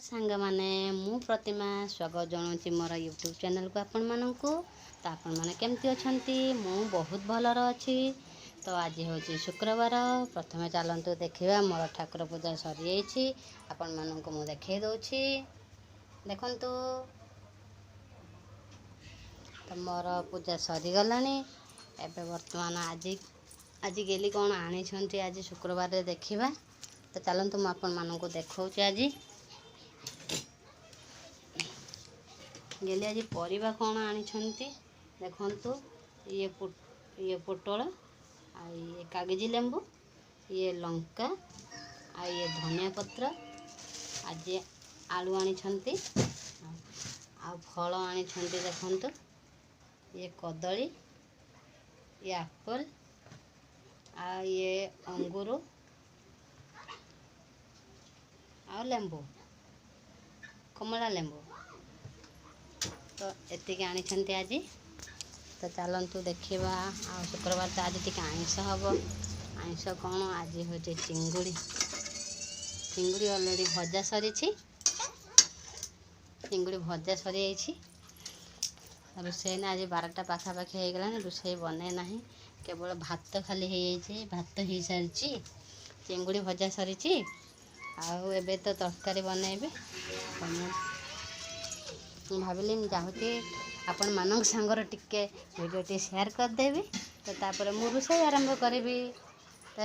सांग माने मु प्रतिमा स्वागत जनाऊँच मोर यूट्यूब चैनल को आपण मानकु। तो आपण माने केमती अछंती? मु बहुत भलर अच्छी। तो आज हूँ शुक्रवार। प्रथमे चलतु देखा मोर ठाकुर पूजा सरी जाइए। आपण मानकु मु देखे दउछि देखंतु। तो मोर पूजा सरी गलानी। एबे वर्तमान आज गेली कौन आनी छंती आज शुक्रवार रे देखिबा। तो चलतु मु आपण मानकु देखौछि। आज गेली आज परिबा कौन आनी छंती देखंतु। ये पोटल आ ये कागजी लेंबू, ये लंका आ ये धनिया पत्र, आज आलू आनी छंती आ फल आनी छंती देखंतु। ये कदली, ये एप्पल आ ये अंगूर आ लेंबू, कमला लेंबू। तो एतिक आनी छंती आज। तो चलतु देखा। आ शुक्रवार तो आज टी आइंस हम। आइंस कौन आज हूँ चिंगुड़ी। चिंगुड़ी अलरेडी भजा सरी। चिंगुड़ी भजा सरी जाइए। रोषे ना आज 12टा पाखापाखि हो गला। रोषे बने ना केवल भात खाली हो भात हो सारी। चिंगुड़ी भजा सरी। आबे तो तरकारी बनइबे। भाविली जाऊँगी आपण मानक सांगर टिके वीडियो टी शेयर करदेवी। तो तापर मु रोषे आरंभ करी। तो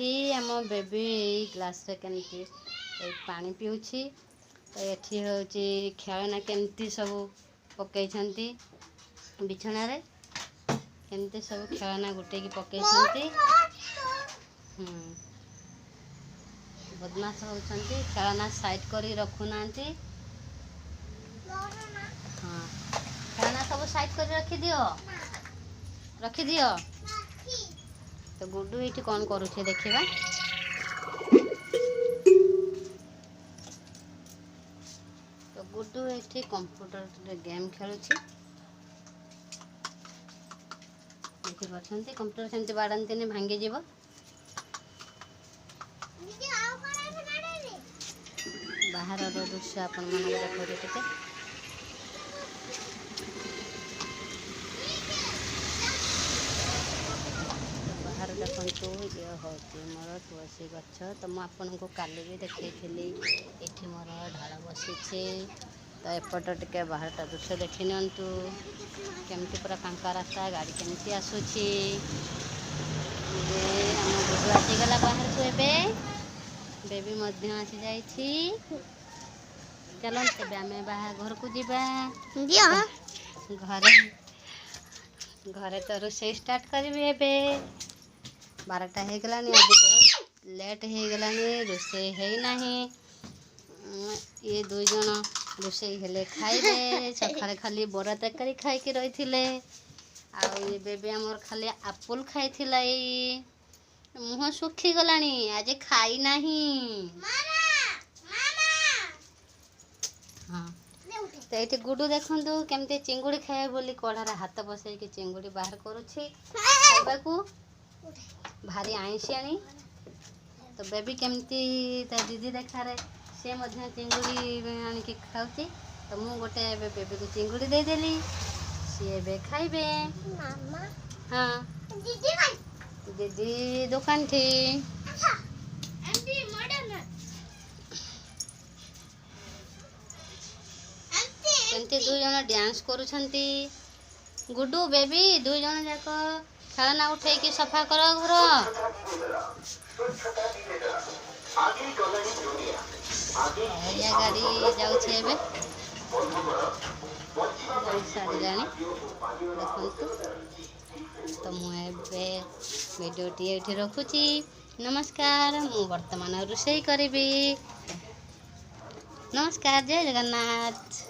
ये आम बेबी ग्लास रे केमती पानी पिउछि। तो ये हूँ खेलना केमती सब पकई बिछना रे केमती सब खेलना गुटे की पकई बदमाश होती। खेलना साइड कर रखुना। हाँ खेलना सब साइड कर रखी दियो। तो गुड्डू ये कौन करुचे देखिबा। तो गुड्डू ये कंप्यूटर गेम खेलुची। देखि पाछंती कंप्यूटर सेमती बाड़ांती भांगी जीव। बाहर दृश्य आपण मन देखो टिके। बाहर देखु ये हूँ मोर तुलसी गछ। तो मुझे को काली भी देखी ये मोर ढाल बसी। तो एपट टिके बाहरटा दृश्य देखी नियंतु केमती पूरा फांका रास्ता गाड़ी केमती आसूची। आम गुडू आसीगला बाहर को। एबे बेबी मध्य आसी जाइछि। चलो तेबे आमे बाहर घर को जीवा। घरे तो रोषे स्टार्ट करी। एबे 12टा हो गलानी। आज बहुत लेट हो गलानी। रोषे है नहीं। ये 2 जन रोषे हेले खाइबे। सकाळे खाली बरा तरकारी खाइके रही। ये बेबी आमर खाली एप्पल खाइथिला। मुह सुखी गलानी आज खाई नहीं। हाँ तो ये गुडू देखु केमती चिंगुड़ी खाए बोली कढ़ार हाथ बसई कि चिंगुड़ी बाहर करुच्छी खाइबा को। भारी आइंसियाणी। तो बेबी केमती दीदी देखारे से मध्य चिंगुड़ी आनिक खाऊची। तो मु गोटे बेबी को चिंगुड़ी देदेली। सी एबे खाइबे। हाँ दीदी दुकान थी। केमती 2 जन डांस करुछंती। गुड्डू बेबी 2 जन जाक खेलना उठे कि सफा कर घर। या गाड़ी जाउछे एबे सारिलानी देखंतु। तो मुझे वीडियो टी ये रखुची। नमस्कार। मु वर्तमान रोषे करी। नमस्कार। जय जगन्नाथ।